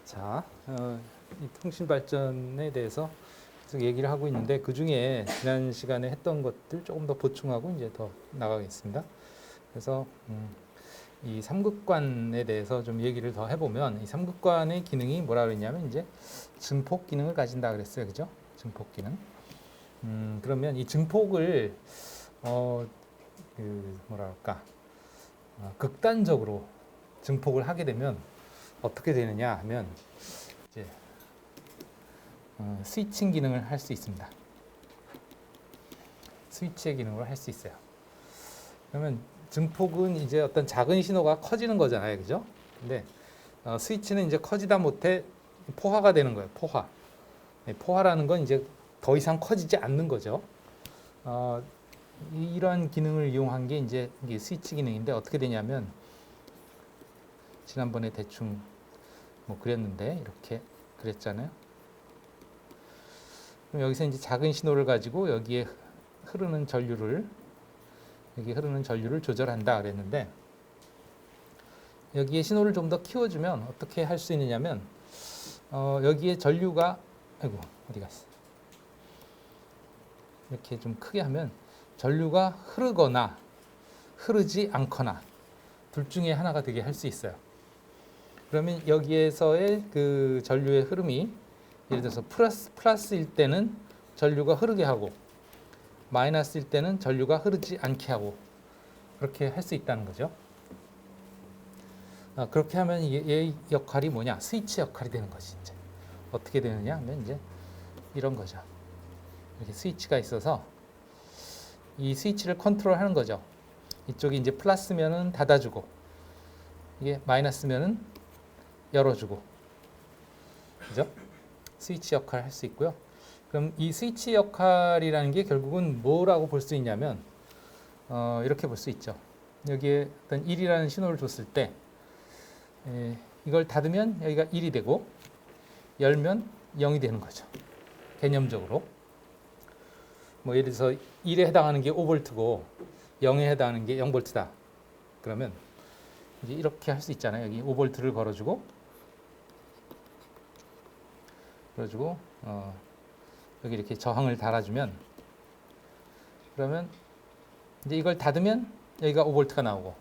자, 이 통신 발전에 대해서 계속 얘기를 하고 있는데 그 중에 지난 시간에 했던 것들 조금 더 보충하고 이제 더 나가겠습니다. 그래서 이 삼극관에 대해서 좀 얘기를 더 해보면 이 삼극관의 기능이 뭐라 그랬냐면 이제 증폭 기능을 가진다 그랬어요, 그죠? 증폭 기능. 그러면 이 증폭을 뭐랄까 극단적으로 증폭을 하게 되면 어떻게 되느냐 하면 이제 스위칭 기능을 할 수 있습니다. 스위치의 기능으로 할 수 있어요. 그러면 증폭은 이제 어떤 작은 신호가 커지는 거잖아요, 그죠? 근데 스위치는 이제 커지다 못해 포화가 되는 거예요. 포화. 포화라는 건 이제 더 이상 커지지 않는 거죠. 이러한 기능을 이용한 게 이제 이게 스위치 기능인데 어떻게 되냐면 지난번에 대충 뭐 그랬는데 이렇게 그랬잖아요. 그럼 여기서 이제 작은 신호를 가지고 여기에 흐르는 전류를 조절한다 그랬는데 여기에 신호를 좀 더 키워주면 어떻게 할 수 있느냐면 여기에 전류가 아이고 어디 갔어? 이렇게 좀 크게 하면 전류가 흐르거나 흐르지 않거나 둘 중에 하나가 되게 할 수 있어요. 그러면 여기에서의 그 전류의 흐름이 예를 들어서 플러스일 때는 전류가 흐르게 하고 마이너스일 때는 전류가 흐르지 않게 하고 그렇게 할 수 있다는 거죠. 그렇게 하면 얘 역할이 뭐냐? 스위치 역할이 되는 거지. 이제 어떻게 되느냐 하면 이제 이런 거죠. 이렇게 스위치가 있어서 이 스위치를 컨트롤하는 거죠. 이쪽이 이제 플러스면은 닫아주고 이게 마이너스면은 열어주고, 그죠? 스위치 역할을 할 수 있고요. 그럼 이 스위치 역할이라는 게 결국은 뭐라고 볼 수 있냐면 이렇게 볼 수 있죠. 여기에 어떤 1이라는 신호를 줬을 때 이걸 닫으면 여기가 1이 되고 열면 0이 되는 거죠. 개념적으로. 뭐 예를 들어서 1에 해당하는 게 5V고 0에 해당하는 게 0V다. 그러면 이제 이렇게 할 수 있잖아요. 여기 5V를 걸어주고 여기 이렇게 저항을 달아주면 그러면 이제 이걸 닫으면 여기가 5V가 나오고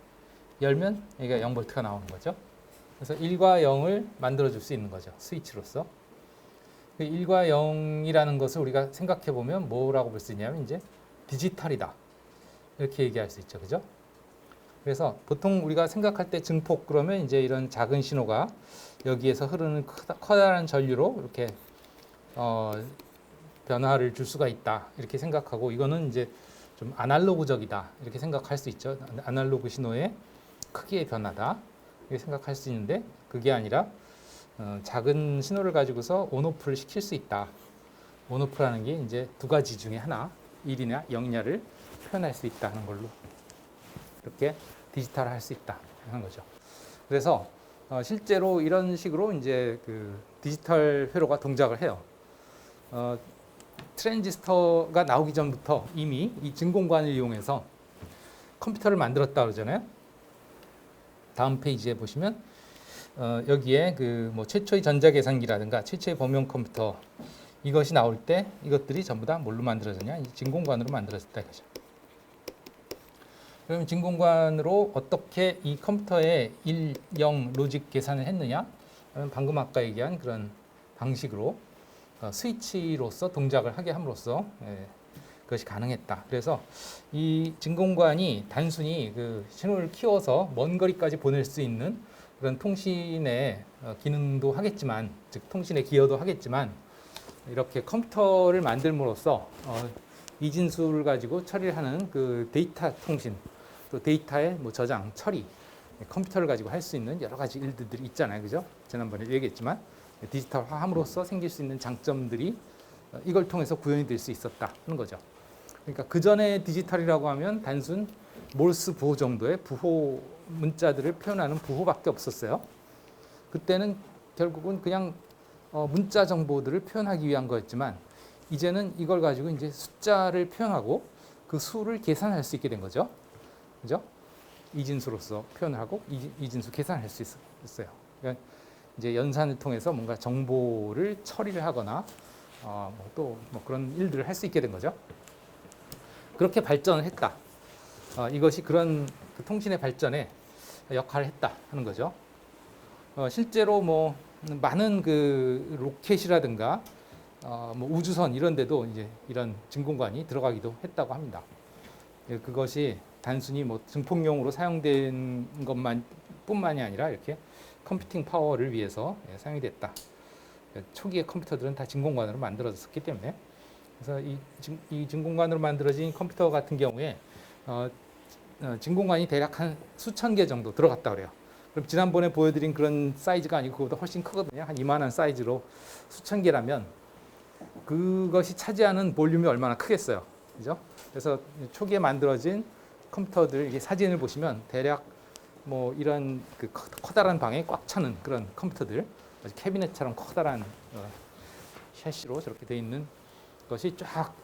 열면 여기가 0V가 나오는 거죠. 그래서 1과 0을 만들어 줄 수 있는 거죠. 스위치로서. 1과 0이라는 것을 우리가 생각해 보면 뭐라고 볼 수 있냐면 이제 디지털이다. 이렇게 얘기할 수 있죠. 그죠? 그래서 보통 우리가 생각할 때 증폭 그러면 이제 이런 작은 신호가 여기에서 흐르는 커다란 전류로 이렇게 변화를 줄 수가 있다. 이렇게 생각하고 이거는 이제 좀 아날로그적이다. 이렇게 생각할 수 있죠. 아날로그 신호의 크기의 변화다. 이렇게 생각할 수 있는데 그게 아니라 작은 신호를 가지고서 온오프를 시킬 수 있다. 온오프라는 게 이제 두 가지 중에 하나, 1이냐 0이냐를 표현할 수 있다는 걸로 이렇게 디지털화 할 수 있다 하는 거죠. 그래서 실제로 이런 식으로 이제 그 디지털 회로가 동작을 해요. 트랜지스터가 나오기 전부터 이미 이 진공관을 이용해서 컴퓨터를 만들었다 그러잖아요. 다음 페이지에 보시면 여기에 그 뭐 최초의 전자계산기라든가 최초의 범용 컴퓨터 이것이 나올 때 이것들이 전부 다 뭘로 만들어졌냐? 진공관으로 만들어졌다 이거죠. 그러면 진공관으로 어떻게 이 컴퓨터의 1, 0 로직 계산을 했느냐? 방금 아까 얘기한 그런 방식으로 스위치로서 동작을 하게 함으로써 그것이 가능했다. 그래서 이 진공관이 단순히 그 신호를 키워서 먼 거리까지 보낼 수 있는 그런 통신의 기능도 하겠지만, 즉 통신의 기여도 하겠지만, 이렇게 컴퓨터를 만들므로써 이진수를 가지고 처리를 하는 그 데이터 통신, 또 데이터의 뭐 저장, 처리, 컴퓨터를 가지고 할 수 있는 여러 가지 일들이 있잖아요, 그죠? 지난번에 얘기했지만 디지털화함으로써 생길 수 있는 장점들이 이걸 통해서 구현이 될 수 있었다 하는 거죠. 그러니까 그 전에 디지털이라고 하면 단순 몰스 부호 정도의 부호 문자들을 표현하는 부호밖에 없었어요. 그때는 결국은 그냥 문자 정보들을 표현하기 위한 거였지만 이제는 이걸 가지고 이제 숫자를 표현하고 그 수를 계산할 수 있게 된 거죠. 그죠? 이진수로서 표현을 하고 이진수 계산할 수 있어요. 그러니까 이제 연산을 통해서 뭔가 정보를 처리를 하거나 또 뭐 그런 일들을 할 수 있게 된 거죠. 그렇게 발전을 했다. 이것이 그런 그 통신의 발전에 역할을 했다 하는 거죠. 실제로 뭐 많은 그 로켓이라든가 뭐 우주선 이런 데도 이제 이런 진공관이 들어가기도 했다고 합니다. 그것이 단순히 뭐 증폭용으로 사용된 것만 뿐만이 아니라 이렇게 컴퓨팅 파워를 위해서 사용이 됐다. 초기의 컴퓨터들은 다 진공관으로 만들어졌기 때문에 그래서 이 진공관으로 만들어진 컴퓨터 같은 경우에 진공관이 대략 한 수천 개 정도 들어갔다 그래요. 그럼 지난번에 보여드린 그런 사이즈가 아니고 그보다 훨씬 크거든요. 한 이만한 사이즈로 수천 개라면 그것이 차지하는 볼륨이 얼마나 크겠어요. 그죠? 그래서 초기에 만들어진 컴퓨터들 이게 사진을 보시면 대략 뭐 이런 그 커다란 방에 꽉 차는 그런 컴퓨터들, 캐비넷처럼 커다란 샤시로 저렇게 돼 있는 것이 쫙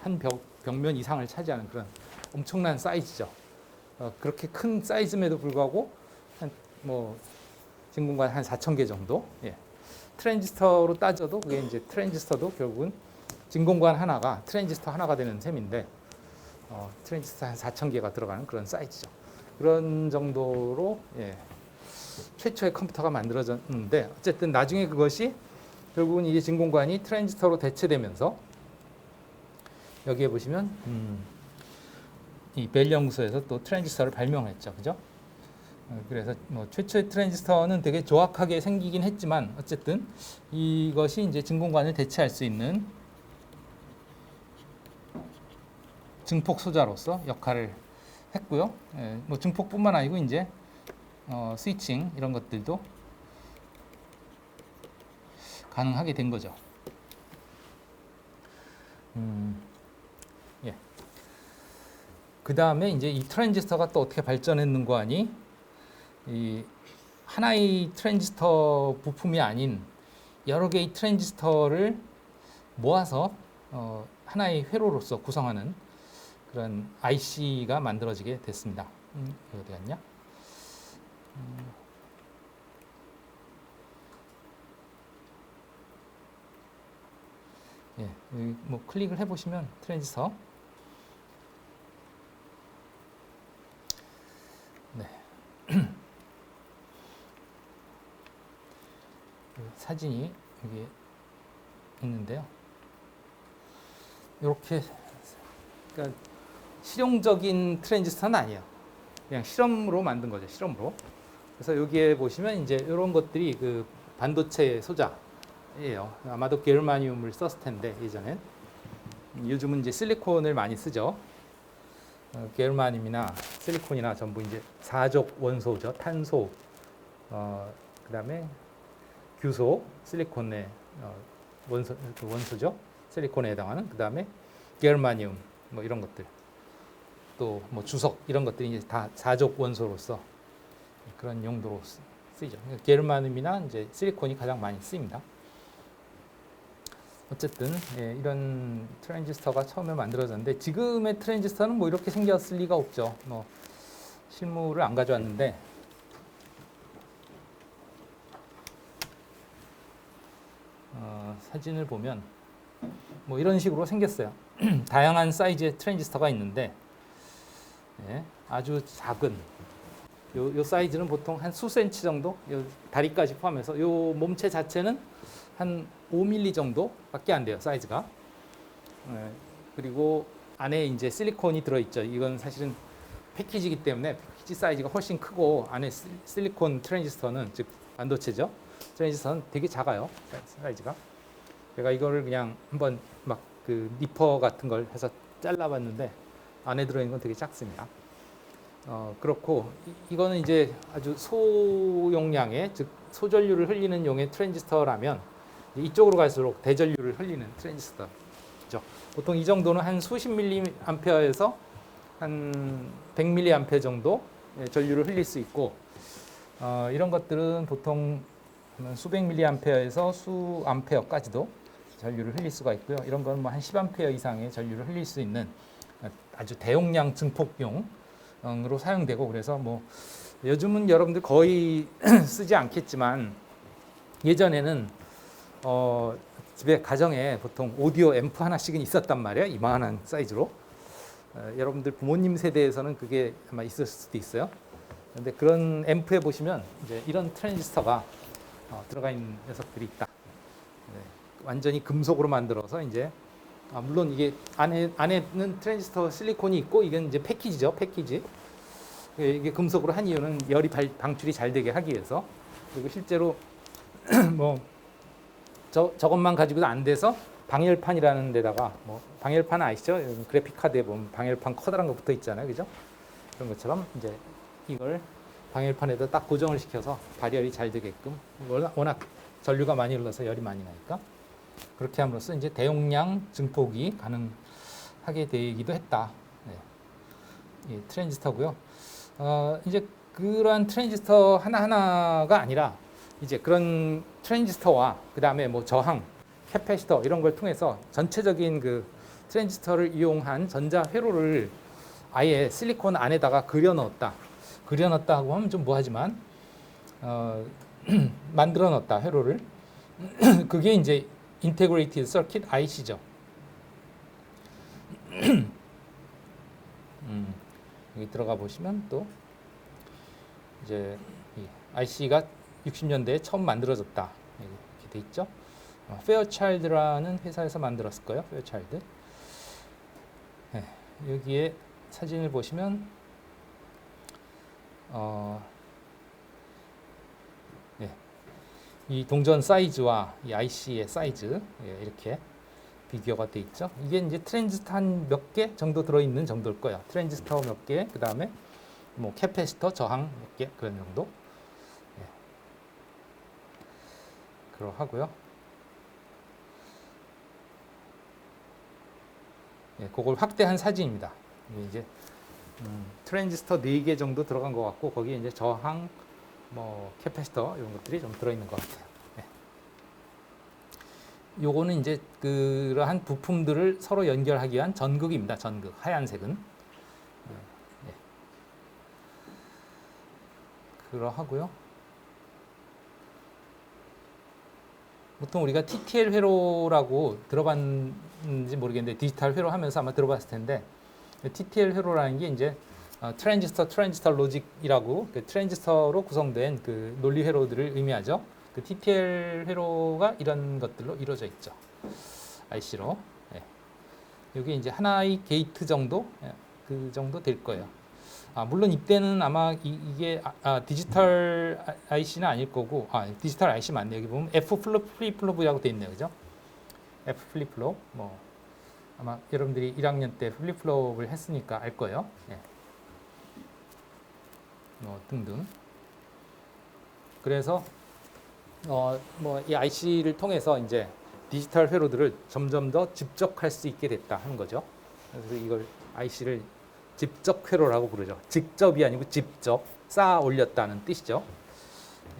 한 벽면 이상을 차지하는 그런 엄청난 사이즈죠. 그렇게 큰 사이즈임에도 불구하고 뭐 진공관 한 4,000개 정도. 예. 트랜지스터로 따져도 그게 이제 트랜지스터도 결국은 진공관 하나가 트랜지스터 하나가 되는 셈인데 트랜지스터 한 4,000개가 들어가는 그런 사이즈죠. 그런 정도로 최초의 컴퓨터가 만들어졌는데 어쨌든 나중에 그것이 결국은 이게 진공관이 트랜지스터로 대체되면서 여기에 보시면 이 벨 연구소에서 또 트랜지스터를 발명했죠, 그죠? 그래서 뭐 최초의 트랜지스터는 되게 조악하게 생기긴 했지만 어쨌든 이것이 이제 진공관을 대체할 수 있는 증폭 소자로서 역할을 했고요. 뭐 증폭뿐만 아니고 이제 스위칭 이런 것들도 가능하게 된 거죠. 예. 그 다음에 이제 이 트랜지스터가 또 어떻게 발전했는가 하니 이 하나의 트랜지스터 부품이 아닌 여러 개의 트랜지스터를 모아서 하나의 회로로서 구성하는 그런 IC가 만들어지게 됐습니다. 어디 갔냐? 예, 여기 뭐 클릭을 해보시면 트랜지스터. 네. 사진이 여기 있는데요. 이렇게 그러니까 실용적인 트랜지스터는 아니에요. 그냥 실험으로 만든 거죠. 실험으로. 그래서 여기에 보시면 이제 이런 것들이 그 반도체 소자예요. 아마도 게르마늄을 썼을 텐데 예전엔. 요즘은 이제 실리콘을 많이 쓰죠. 게르마늄이나 실리콘이나 전부 이제 사족 원소죠. 탄소, 그다음에 규소, 실리콘의 원소죠. 실리콘에 해당하는. 그다음에 게르마늄 뭐 이런 것들. 또 뭐 주석 이런 것들이 이제 다 사족 원소로서 그런 용도로 쓰이죠. 게르마늄이나 이제 실리콘이 가장 많이 쓰입니다. 어쨌든 이런 트랜지스터가 처음에 만들어졌는데 지금의 트랜지스터는 뭐 이렇게 생겼을 리가 없죠. 뭐 실물을 안 가져왔는데 사진을 보면 뭐 이런 식으로 생겼어요. 다양한 사이즈의 트랜지스터가 있는데 아주 작은 요 사이즈는 보통 한 수센치 정도, 요 다리까지 포함해서 요 몸체 자체는 한 5mm 정도밖에 안 돼요, 사이즈가. 그리고 안에 이제 실리콘이 들어있죠. 이건 사실은 패키지이기 때문에 패키지 사이즈가 훨씬 크고 안에 실리콘 트랜지스터는 즉 반도체죠. 트랜지스터는 되게 작아요, 사이즈가. 제가 이거를 그냥 한번 막 그 니퍼 같은 걸 해서 잘라봤는데 안에 들어있는 건 되게 작습니다. 그렇고 이거는 이제 아주 소용량의 즉 소전류를 흘리는 용의 트랜지스터라면 이쪽으로 갈수록 대전류를 흘리는 트랜지스터죠. 보통 이 정도는 한 수십 밀리암페어에서 한 100밀리암페어 정도 전류를 흘릴 수 있고 이런 것들은 보통 수백 밀리암페어에서 수 암페어까지도 전류를 흘릴 수가 있고요. 이런 건 뭐 한 10암페어 이상의 전류를 흘릴 수 있는 아주 대용량 증폭용으로 사용되고 그래서 뭐 요즘은 여러분들 거의 쓰지 않겠지만 예전에는 집에 가정에 보통 오디오 앰프 하나씩은 있었단 말이에요. 이만한 사이즈로. 여러분들 부모님 세대에서는 그게 아마 있을 수도 있어요. 그런데 그런 앰프에 보시면 이제 이런 트랜지스터가 들어가 있는 녀석들이 있다. 네, 완전히 금속으로 만들어서 이제 물론 이게 안에는 트랜지스터 실리콘이 있고 이건 이제 패키지죠, 패키지. 이게 금속으로 한 이유는 열이 방출이 잘 되게 하기 위해서. 그리고 실제로 뭐 저것만 가지고도 안 돼서 방열판이라는 데다가 뭐 방열판 아시죠? 그래픽 카드에 보면 방열판 커다란 거 붙어 있잖아요, 그죠? 그런 것처럼 이제 이걸 방열판에다 딱 고정을 시켜서 발열이 잘 되게끔 워낙 전류가 많이 흘러서 열이 많이 나니까 그렇게 함으로써 이제 대용량 증폭이 가능하게 되기도 했다. 네. 이 트랜지스터고요. 이제 그러한 트랜지스터 하나하나가 아니라 이제 그런 트랜지스터와 그 다음에 뭐 저항, 캐패시터 이런 걸 통해서 전체적인 그 트랜지스터를 이용한 전자 회로를 아예 실리콘 안에다가 그려 넣었다 하고 하면 좀 뭐하지만 만들어 넣었다 회로를 그게 이제 인테그레이티드 서킷 IC죠. 여기 들어가 보시면 또 이제 이 IC가 60년대에 처음 만들어졌다 이렇게 돼 있죠. 페어차일드라는 회사에서 만들었을 거예요. 페어차일드. 네, 여기에 사진을 보시면 네, 이 동전 사이즈와 이 IC의 사이즈 이렇게 비교가 돼 있죠. 이게 이제 트랜지스터 한 몇 개 정도 들어있는 정도일 거예요. 트랜지스터 몇 개, 그 다음에 뭐 캐패시터 저항 몇 개 그런 정도. 예. 그러하고요. 예, 그걸 확대한 사진입니다. 이제 트랜지스터 4개 정도 들어간 것 같고 거기에 이제 저항, 뭐 캐패시터 이런 것들이 좀 들어있는 것 같아요. 예. 요거는 이제 그러한 부품들을 서로 연결하기 위한 전극입니다. 전극 하얀색은. 예. 그러하고요. 보통 우리가 TTL 회로라고 들어봤는지 모르겠는데 디지털 회로 하면서 아마 들어봤을 텐데 TTL 회로라는 게 이제 트랜지스터 로직이라고 그 트랜지스터로 구성된 그 논리 회로들을 의미하죠. 그 TTL 회로가 이런 것들로 이루어져 있죠. IC로. 예. 이게 이제 하나의 게이트 정도 그 정도 될 거예요. 물론 이때는 아마 이게 디지털 IC는 아닐 거고 디지털 IC 맞네요. 여기 보면 F 플립플롭이라고 돼 있네요. 그죠? F 플립플롭 뭐 아마 여러분들이 1학년 때 플립플롭을 했으니까 알 거예요. 예. 뭐 등등. 그래서 뭐 이 IC를 통해서 이제 디지털 회로들을 점점 더 집적할 수 있게 됐다 하는 거죠. 그래서 이걸 IC를 집적 회로라고 부르죠. 직접이 아니고 직접 쌓아 올렸다는 뜻이죠.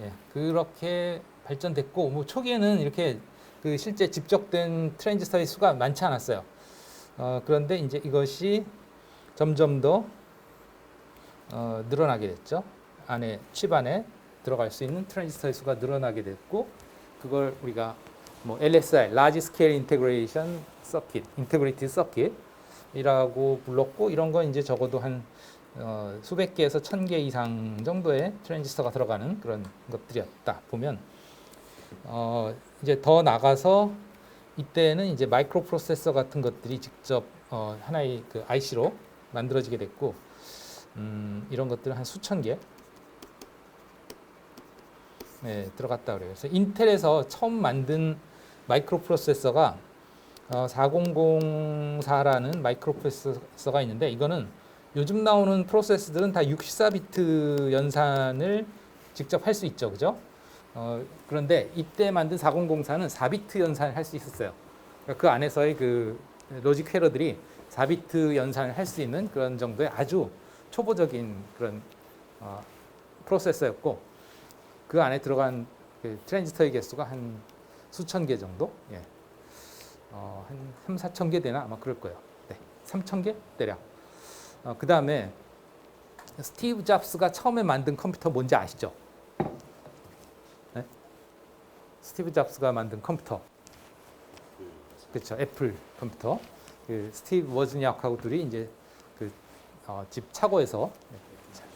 예, 그렇게 발전됐고 뭐 초기에는 이렇게 그 실제 집적된 트랜지스터의 수가 많지 않았어요. 그런데 이제 이것이 점점 더 늘어나게 됐죠. 안에 칩 안에 들어갈 수 있는 트랜지스터의 수가 늘어나게 됐고 그걸 우리가 뭐 LSI, Large Scale Integration Circuit, Integrated Circuit 이라고 불렀고 이런 건 이제 적어도 한 수백 개에서 1000개 이상 정도의 트랜지스터가 들어가는 그런 것들이었다 보면 이제 더 나가서 이때는 이제 마이크로 프로세서 같은 것들이 직접 하나의 그 IC로 만들어지게 됐고 이런 것들은 한 수천 개 들어갔다 그래요. 그래서 인텔에서 처음 만든 마이크로 프로세서가 4004라는 마이크로 프로세서가 있는데 이거는 요즘 나오는 프로세서들은 다 64비트 연산을 직접 할 수 있죠. 그죠? 그런데 이때 만든 4004는 4비트 연산을 할 수 있었어요. 그러니까 그 안에서의 그 로직 회로들이 4비트 연산을 할 수 있는 그런 정도의 아주 초보적인 그런 프로세서였고 그 안에 들어간 그 트랜지스터의 개수가 한 수천 개 정도? 예. 한 3, 4천 개 되나 아마 그럴 거예요. 네, 3천 개 대략. 그 다음에 스티브 잡스가 처음에 만든 컴퓨터 뭔지 아시죠? 네? 스티브 잡스가 만든 컴퓨터. 그렇죠. 애플 컴퓨터. 그 스티브 워즈니악하고 둘이 이제 그 집 차고에서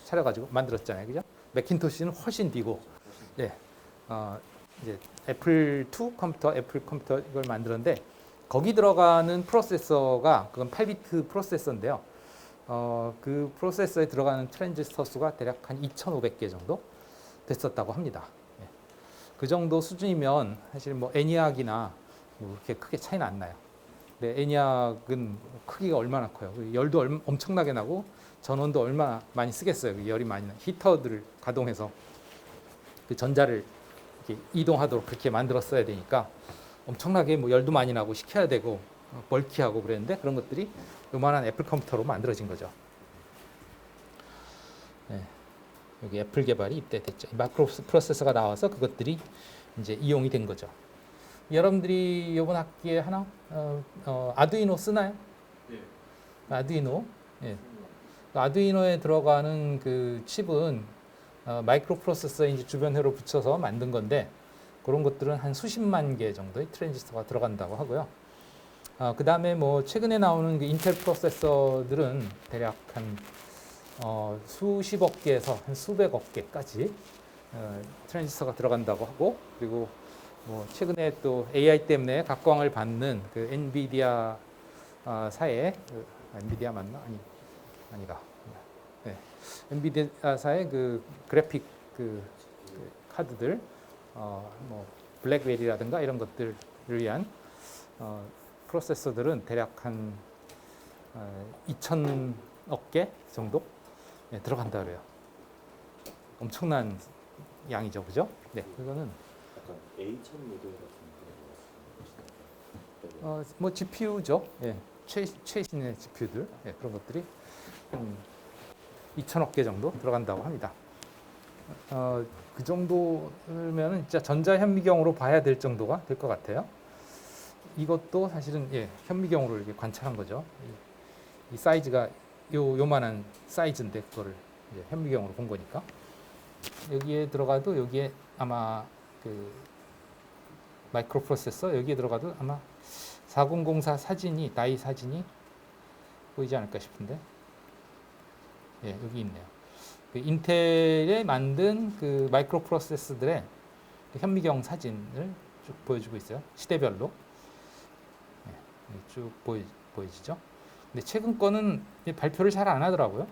차려가지고 만들었잖아요. 그죠? 맥킨토시는 훨씬 뒤고. 네. 이제 애플 2 컴퓨터, 애플 컴퓨터 이걸 만들었는데 거기 들어가는 프로세서가 그건 8비트 프로세서인데요. 그 프로세서에 들어가는 트랜지스터 수가 대략 한 2,500개 정도 됐었다고 합니다. 예. 그 정도 수준이면 사실 뭐 애니악이나 뭐 그렇게 크게 차이는 안 나요. 근데 애니악은 크기가 얼마나 커요. 열도 엄청나게 나고 전원도 얼마나 많이 쓰겠어요. 열이 많이 나. 히터들을 가동해서 그 전자를 이렇게 이동하도록 그렇게 만들었어야 되니까 엄청나게 뭐 열도 많이 나고 식혀야 되고 벌키하고 그랬는데 그런 것들이 요만한 애플 컴퓨터로 만들어진 거죠. 네. 여기 애플 개발이 이때 됐죠. 마이크로 프로세서가 나와서 그것들이 이제 이용이 된 거죠. 여러분들이 이번 학기에 하나 아두이노 쓰나요? 네. 아두이노. 예. 아두이노에 들어가는 그 칩은 마이크로 프로세서에 이제 주변회로 붙여서 만든 건데 그런 것들은 한 수십만 개 정도의 트랜지스터가 들어간다고 하고요. 그 다음에 뭐 최근에 나오는 그 인텔 프로세서들은 대략 한 수십억 개에서 한 수백억 개까지 트랜지스터가 들어간다고 하고 그리고 뭐 최근에 또 AI 때문에 각광을 받는 그 엔비디아 사의 엔비디아 맞나? 아니다. 네. 엔비디아사의 그 그래픽 그 카드들, 뭐 블랙베리라든가 이런 것들을 위한 프로세서들은 대략 한 2,000억 개 정도 들어간다 그래요. 엄청난 양이죠, 그죠? 네, 그거는 약간 A1000 모델 같은 거. 뭐 GPU죠. 예, 최신의 GPU들 그런 것들이 한 2,000억 개 정도 들어간다고 합니다. 그 정도면 진짜 전자현미경으로 봐야 될 정도가 될 것 같아요. 이것도 사실은 현미경으로 이렇게 관찰한 거죠. 이 사이즈가 요만한 사이즈인데 그거를 현미경으로 본 거니까 여기에 들어가도 여기에 아마 그 마이크로 프로세서 여기에 들어가도 아마 4004 사진이 나이 사진이 보이지 않을까 싶은데 여기 있네요. 그 인텔에 만든 그 마이크로 프로세서들의 그 현미경 사진을 쭉 보여주고 있어요. 시대별로 쭉 보이시죠? 근데 최근 거는 발표를 잘 안 하더라고요.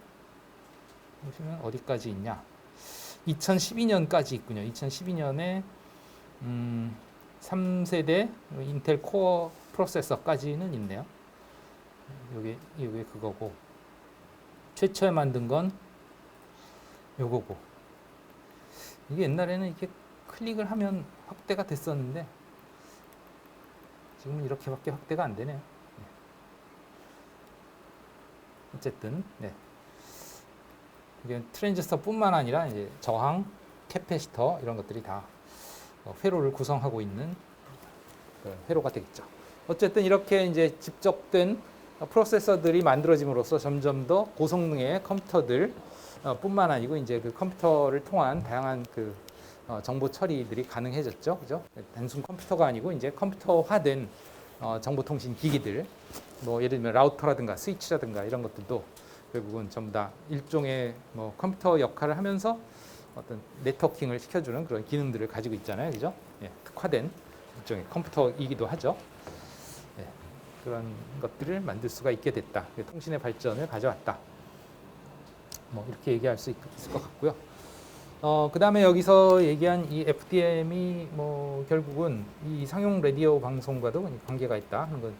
보시면 어디까지 있냐? 2012년까지 있군요. 2012년에 3세대 인텔 코어 프로세서까지는 있네요. 요게 그거고 최초에 만든 건 요거고 이게 옛날에는 이렇게 클릭을 하면 확대가 됐었는데 지금은 이렇게밖에 확대가 안 되네요. 어쨌든 이게 트랜지스터뿐만 아니라 이제 저항, 캐패시터 이런 것들이 다 회로를 구성하고 있는 회로가 되겠죠. 어쨌든 이렇게 이제 집적된 프로세서들이 만들어짐으로써 점점 더 고성능의 컴퓨터들 뿐만 아니고 이제 그 컴퓨터를 통한 다양한 그 정보 처리들이 가능해졌죠. 그죠? 단순 컴퓨터가 아니고 이제 컴퓨터화된 정보통신 기기들, 뭐 예를 들면 라우터라든가 스위치라든가 이런 것들도 결국은 전부 다 일종의 뭐 컴퓨터 역할을 하면서 어떤 네트워킹을 시켜주는 그런 기능들을 가지고 있잖아요. 그죠? 특화된 일종의 컴퓨터이기도 하죠. 그런 것들을 만들 수가 있게 됐다. 통신의 발전을 가져왔다. 뭐 이렇게 얘기할 수 있을 것 같고요. 그 다음에 여기서 얘기한 이 FDM이 뭐 결국은 이 상용 라디오 방송과도 관계가 있다 하는 건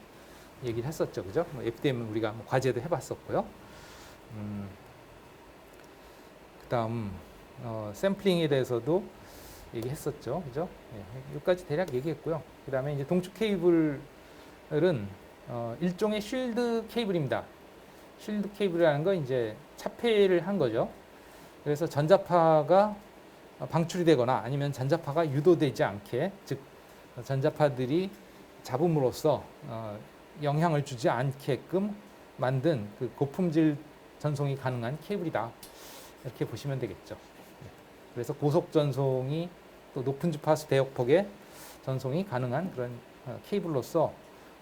얘기를 했었죠. 그죠? 뭐 FDM은 우리가 뭐 과제도 해봤었고요. 그 다음 샘플링에 대해서도 얘기했었죠. 그죠? 여기까지 대략 얘기했고요. 그 다음에 이제 동축 케이블은 일종의 쉴드 케이블입니다. 쉴드 케이블이라는 건 이제 차폐를 한 거죠. 그래서 전자파가 방출이 되거나 아니면 전자파가 유도되지 않게, 즉 전자파들이 잡음으로써 영향을 주지 않게끔 만든 그 고품질 전송이 가능한 케이블이다. 이렇게 보시면 되겠죠. 그래서 고속 전송이 또 높은 주파수 대역폭의 전송이 가능한 그런 케이블로서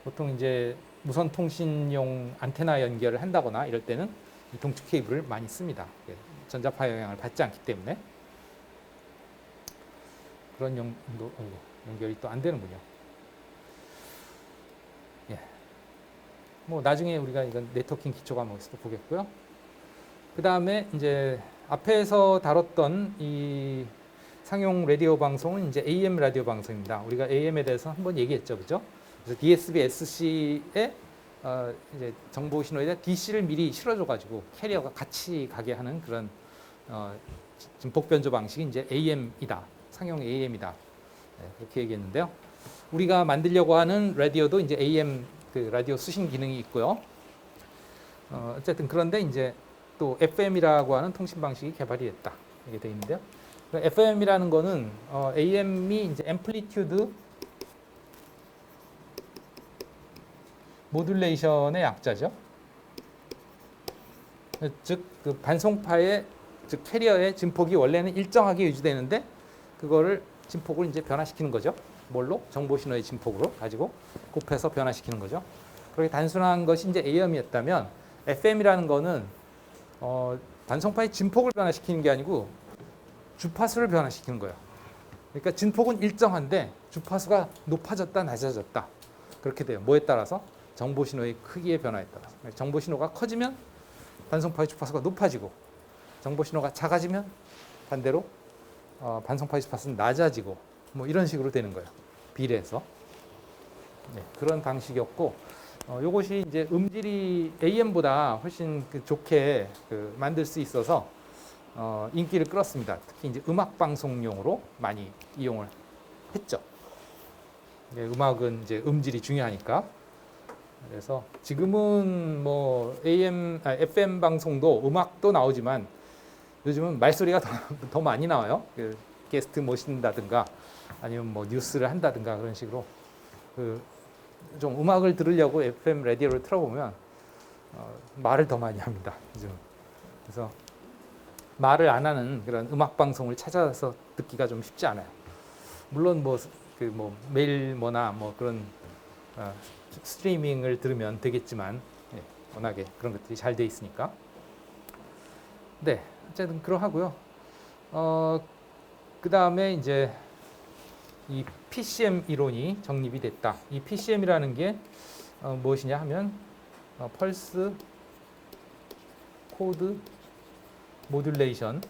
보통 이제 무선 통신용 안테나 연결을 한다거나 이럴 때는 이 동축 케이블을 많이 씁니다. 전자파 영향을 받지 않기 때문에. 그런 연결이 또 안 되는군요. 예. 뭐 나중에 우리가 이건 네트워킹 기초 과목에서도 보겠고요. 그 다음에 이제 앞에서 다뤘던 이 상용 라디오 방송은 이제 AM 라디오 방송입니다. 우리가 AM에 대해서 한번 얘기했죠, 그죠? 그래서 DSB, SC에 이제 정보 신호에다 DC를 미리 실어줘가지고 캐리어가 같이 가게 하는 그런 증폭 변조 방식이 이제 AM이다, 상용 AM이다. 네, 그렇게 얘기했는데요. 우리가 만들려고 하는 라디오도 이제 AM 그 라디오 수신 기능이 있고요. 어쨌든 그런데 이제 또 FM이라고 하는 통신 방식이 개발이 됐다. 이게 돼 있는데요. FM이라는 거는 AM이 이제 앰플리튜드 모듈레이션의 약자죠. 즉 그 반송파의 즉 캐리어의 진폭이 원래는 일정하게 유지되는데 그거를 진폭을 이제 변화시키는 거죠. 뭘로? 정보 신호의 진폭으로 가지고 곱해서 변화시키는 거죠. 그렇게 단순한 것이 이제 AM이었다면 FM이라는 거는 반송파의 진폭을 변화시키는 게 아니고 주파수를 변화시키는 거예요. 그러니까 진폭은 일정한데 주파수가 높아졌다 낮아졌다 그렇게 돼요. 뭐에 따라서? 정보 신호의 크기의 변화에 따라서. 정보 신호가 커지면 반송파의 주파수가 높아지고 정보 신호가 작아지면 반대로 반송파의 주파수는 낮아지고 뭐 이런 식으로 되는 거예요. 비례해서. 네, 그런 방식이었고 이것이 이제 음질이 AM보다 훨씬 좋게 만들 수 있어서 인기를 끌었습니다. 특히 이제 음악 방송용으로 많이 이용을 했죠. 네, 음악은 이제 음질이 중요하니까. 그래서 지금은 뭐 FM 방송도 음악도 나오지만 요즘은 말소리가 더 많이 나와요. 게스트 모신다든가 아니면 뭐 뉴스를 한다든가 그런 식으로 좀 음악을 들으려고 FM 라디오를 틀어보면 말을 더 많이 합니다. 요즘. 그래서 말을 안 하는 그런 음악 방송을 찾아서 듣기가 좀 쉽지 않아요. 물론 메일 뭐나 뭐 그런 스트리밍을 들으면 되겠지만 워낙에 그런 것들이 잘 돼 있으니까. 네, 어쨌든 그러하고요. 그 다음에 이제 이 PCM 이론이 정립이 됐다. 이 PCM이라는 게 무엇이냐 하면 펄스 코드 모듈레이션.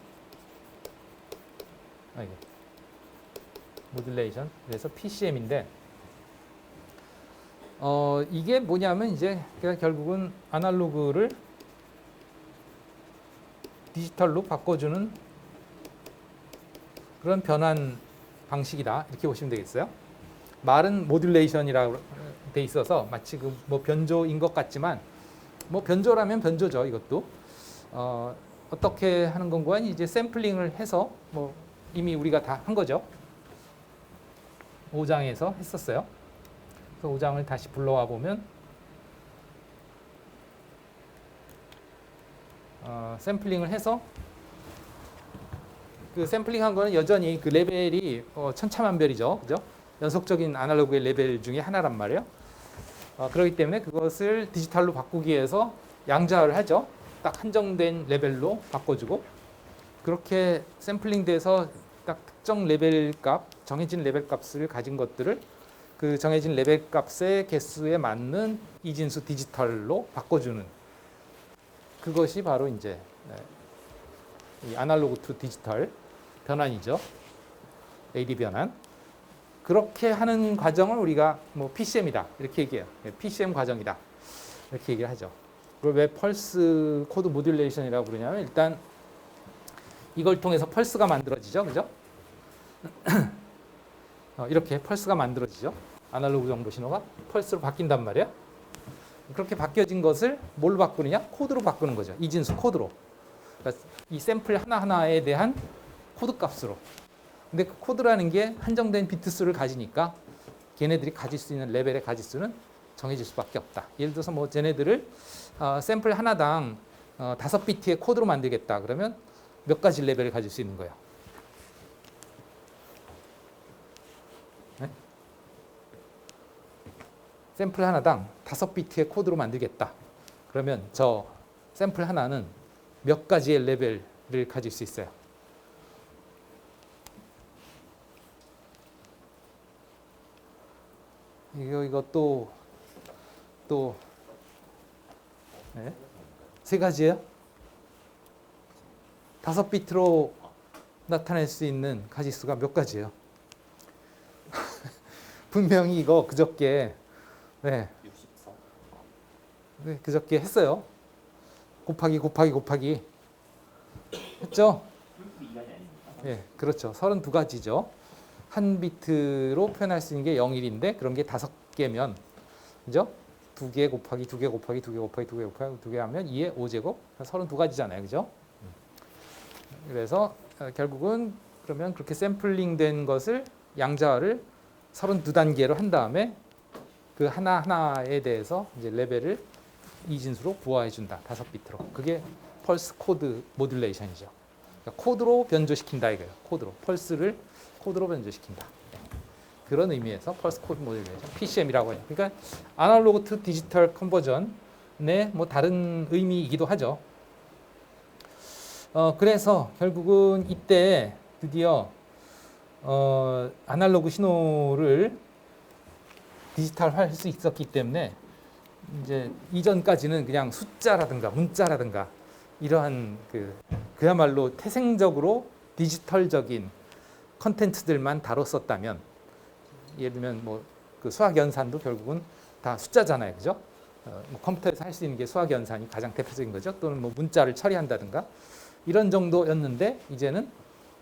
모듈레이션. 그래서 PCM인데 이게 뭐냐면 이제 그냥 결국은 아날로그를 디지털로 바꿔주는 그런 변환 방식이다 이렇게 보시면 되겠어요. 말은 모듈레이션이라고 돼 있어서 마치 뭐 변조인 것 같지만 뭐 변조라면 변조죠. 이것도 어떻게 하는 건가 이제 샘플링을 해서 뭐 이미 우리가 다 한 거죠. 5장에서 했었어요. 그래서 5장을 다시 불러와 보면 샘플링을 해서 그 샘플링한 거는 여전히 그 레벨이 천차만별이죠, 그죠? 연속적인 아날로그의 레벨 중에 하나란 말이에요. 그렇기 때문에 그것을 디지털로 바꾸기 위해서 양자를 하죠. 딱 한정된 레벨로 바꿔주고 그렇게 샘플링돼서 딱 특정 레벨 값, 정해진 레벨 값을 가진 것들을 그 정해진 레벨 값의 개수에 맞는 이진수 디지털로 바꿔주는 그것이 바로 이제 이 아날로그 투 디지털 변환이죠. AD 변환. 그렇게 하는 과정을 우리가 뭐 PCM이다 이렇게 얘기해요. PCM 과정이다 이렇게 얘기를 하죠. 그리고 왜 펄스 코드 모듈레이션이라고 그러냐면 일단 이걸 통해서 펄스가 만들어지죠, 그죠? 이렇게 펄스가 만들어지죠. 아날로그 정보 신호가 펄스로 바뀐단 말이에요. 그렇게 바뀌어진 것을 뭘로 바꾸느냐? 코드로 바꾸는 거죠. 이진수 코드로. 그러니까 이 샘플 하나하나에 대한 코드 값으로. 근데 그 코드라는 게 한정된 비트 수를 가지니까 걔네들이 가질 수 있는 레벨의 가지수는 정해질 수밖에 없다. 예를 들어서 뭐 쟤네들을 샘플 하나당 5비트의 코드로 만들겠다. 그러면 몇 가지 레벨을 가질 수 있는 거예요. 네? 샘플 하나당 5비트의 코드로 만들겠다. 그러면 저 샘플 하나는 몇 가지의 레벨을 가질 수 있어요. 이거 또 네? 3가지예요? 5비트로 나타낼 수 있는 가지수가 몇 가지예요? 분명히 이거 그저께 네, 64. 네, 그저께 했어요. 곱하기 했죠? 예, 그렇죠. 32가지죠. 한 비트로 표현할 수 있는 게 0일인데 그런 게 5개면 그죠? 2개 곱하기 2개 곱하기 2개 곱하기 2개 곱하기 2개 하면 2의 5제곱 32가지잖아요. 그죠? 그래서 결국은 그러면 그렇게 샘플링 된 것을 양자화를 32단계로 한 다음에 그 하나하나에 대해서 이제 레벨을 이진수로 부화해 준다. 5비트로. 그게 펄스 코드 모듈레이션이죠. 그러니까 코드로 변조시킨다 이거예요. 코드로. 펄스를 코드로 변조시킨다. 그런 의미에서 펄스 코드 모듈레이션, PCM이라고 해요. 그러니까 아날로그 투 디지털 컨버전의 뭐 다른 의미이기도 하죠. 그래서 결국은 이때 드디어 아날로그 신호를 디지털화할 수 있었기 때문에 이제 이전까지는 그냥 숫자라든가 문자라든가 이러한 그야말로 태생적으로 디지털적인 컨텐츠들만 다뤘었다면 예를 들면 뭐 그 수학 연산도 결국은 다 숫자잖아요, 그죠? 뭐 컴퓨터에서 할 수 있는 게 수학 연산이 가장 대표적인 거죠. 또는 뭐 문자를 처리한다든가 이런 정도였는데 이제는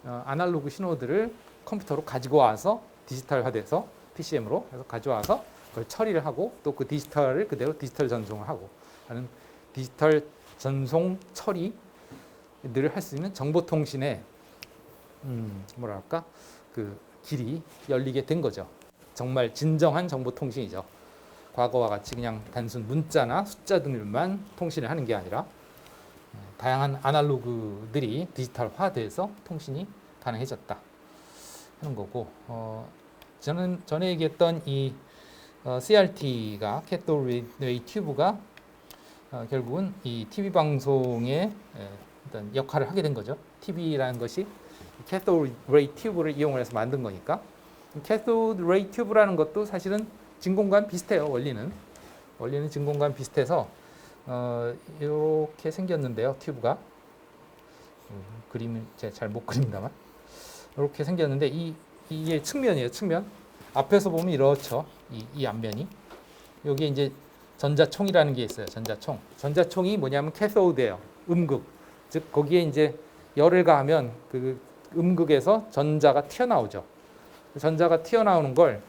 아날로그 신호들을 컴퓨터로 가지고 와서 디지털화돼서 PCM으로 해서 가져와서 그걸 처리를 하고 또 그 디지털을 그대로 디지털 전송을 하고 하는 디지털 전송 처리를 할 수 있는 정보통신의 뭐랄까 그 길이 열리게 된 거죠. 정말 진정한 정보통신이죠. 과거와 같이 그냥 단순 문자나 숫자들만 통신을 하는 게 아니라 다양한 아날로그들이 디지털화돼서 통신이 가능해졌다 하는 거고 저는 전에 얘기했던 이 CRT가 캐토드 레이 튜브가 결국은 이 TV 방송의 어떤 역할을 하게 된 거죠. TV라는 것이 캐토드 레이 튜브를 이용을 해서 만든 거니까 캐토드 레이 튜브라는 것도 사실은 진공관 비슷해요. 원리는 진공관 비슷해서 이렇게 생겼는데요. 튜브가 그림을 제가 잘 못 그립니다만 이렇게 생겼는데 이게 측면이에요. 측면 앞에서 보면 이렇죠. 이 앞면이 여기 이제 전자총이라는 게 있어요. 전자총이 뭐냐면 캐소드예요. 음극. 즉 거기에 이제 열을 가하면 그 음극에서 전자가 튀어나오죠. 전자가 튀어나오는 걸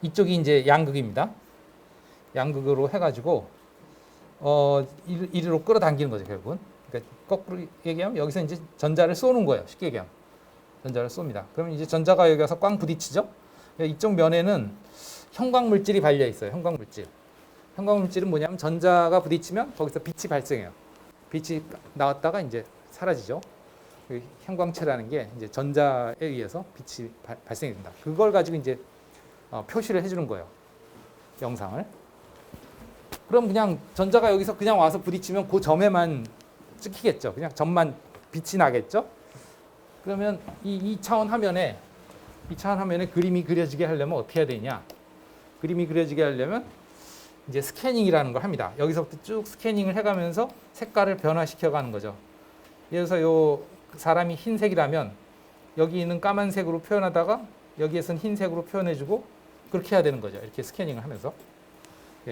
이쪽이 이제 양극입니다. 양극으로 해가지고 이리로 끌어당기는 거죠. 결국은. 그러니까 거꾸로 얘기하면 여기서 이제 전자를 쏘는 거예요. 쉽게 얘기하면 전자를 쏩니다. 그러면 이제 전자가 여기 가서 꽝 부딪히죠. 이쪽 면에는 형광물질이 발려 있어요. 형광물질은 뭐냐면 전자가 부딪히면 거기서 빛이 발생해요. 빛이 나왔다가 이제 사라지죠. 형광체라는 게 이제 전자에 의해서 빛이 발생이 된다. 그걸 가지고 이제 표시를 해주는 거예요. 영상을. 그럼 그냥 전자가 여기서 그냥 와서 부딪히면 그 점에만 찍히겠죠. 그냥 점만 빛이 나겠죠. 그러면 이 차원 화면에 그림이 그려지게 하려면 어떻게 해야 되냐? 그림이 그려지게 하려면 이제 스캐닝이라는 걸 합니다. 여기서부터 쭉 스캐닝을 해가면서 색깔을 변화시켜가는 거죠. 예를 들어서 요 사람이 흰색이라면 여기 있는 까만색으로 표현하다가 여기에서는 흰색으로 표현해주고 그렇게 해야 되는 거죠. 이렇게 스캐닝을 하면서.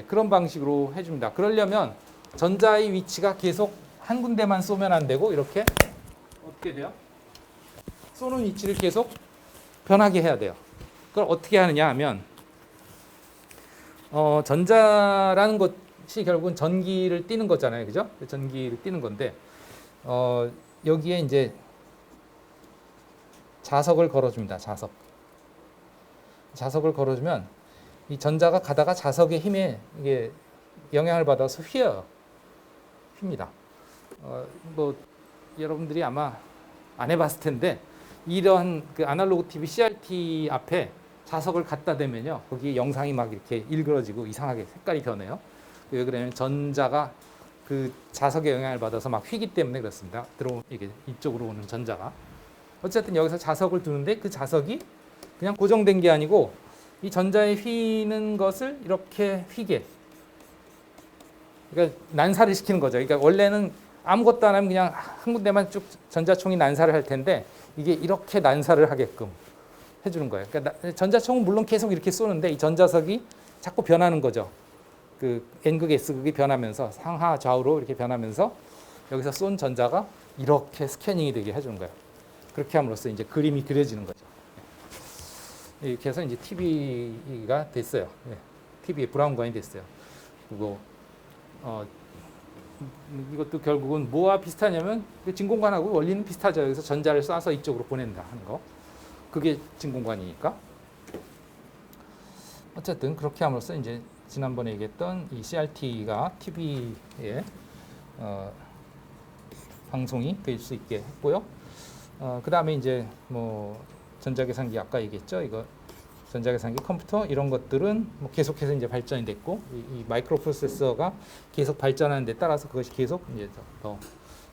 그런 방식으로 해줍니다. 그러려면 전자의 위치가 계속 한 군데만 쏘면 안 되고 이렇게 어떻게 돼요? 쏘는 위치를 계속 변하게 해야 돼요. 그걸 어떻게 하느냐 하면 전자라는 것이 결국은 전기를 띠는 거잖아요. 그죠? 전기를 띠는 건데 여기에 이제 자석을 걸어줍니다. 자석을 걸어주면 이 전자가 가다가 자석의 힘에 이게 영향을 받아서 휩니다. 뭐 여러분들이 아마 안 해봤을 텐데 이런 그 아날로그 TV CRT 앞에 자석을 갖다 대면요, 거기 영상이 막 이렇게 일그러지고 이상하게 색깔이 변해요. 왜 그러냐면 전자가 그 자석의 영향을 받아서 막 휘기 때문에 그렇습니다. 이게 이쪽으로 오는 전자가. 어쨌든 여기서 자석을 두는데 그 자석이 그냥 고정된 게 아니고 이 전자에 휘는 것을 이렇게 휘게, 그러니까 난사를 시키는 거죠. 그러니까 원래는 아무것도 안 하면 그냥 한 군데만 쭉 전자총이 난사를 할 텐데 이게 이렇게 난사를 하게끔 해주는 거예요. 그러니까 전자총은 물론 계속 이렇게 쏘는데 이 전자석이 자꾸 변하는 거죠. 그 N극, S극이 변하면서 상하 좌우로 이렇게 변하면서 여기서 쏜 전자가 이렇게 스캐닝이 되게 해주는 거예요. 그렇게 함으로써 이제 그림이 그려지는 거죠. 이렇게 해서 이제 TV가 됐어요. TV 브라운관이 됐어요. 그리고 이것도 결국은 뭐와 비슷하냐면 진공관하고 원리는 비슷하죠. 여기서 전자를 쏴서 이쪽으로 보낸다 하는 거. 그게 진공관이니까. 어쨌든 그렇게 함으로써 이제 지난번에 얘기했던 이 CRT가 TV에 방송이 될 수 있게 했고요. 그 다음에 이제 뭐 전자계산기 아까 얘기했죠. 이거 전자계산기, 컴퓨터 이런 것들은 뭐 계속해서 이제 발전이 됐고 이 마이크로 프로세서가 계속 발전하는 데 따라서 그것이 계속 이제 더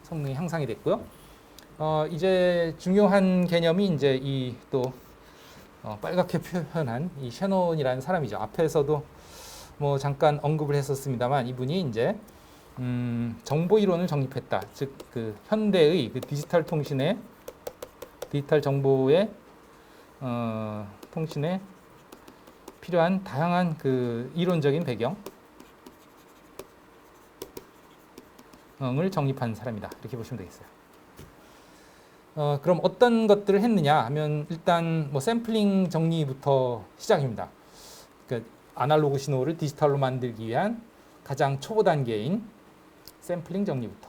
성능이 향상이 됐고요. 이제 중요한 개념이 이제 이 또 빨갛게 표현한 이 셰논이라는 사람이죠. 앞에서도 뭐 잠깐 언급을 했었습니다만 이분이 이제 정보 이론을 정립했다. 즉 그 현대의 그 디지털 통신의 디지털 정보의 통신에 필요한 다양한 그 이론적인 배경을 정립한 사람이다. 이렇게 보시면 되겠어요. 그럼 어떤 것들을 했느냐 하면 일단 뭐 샘플링 정리부터 시작입니다. 그러니까 아날로그 신호를 디지털로 만들기 위한 가장 초보 단계인 샘플링 정리부터.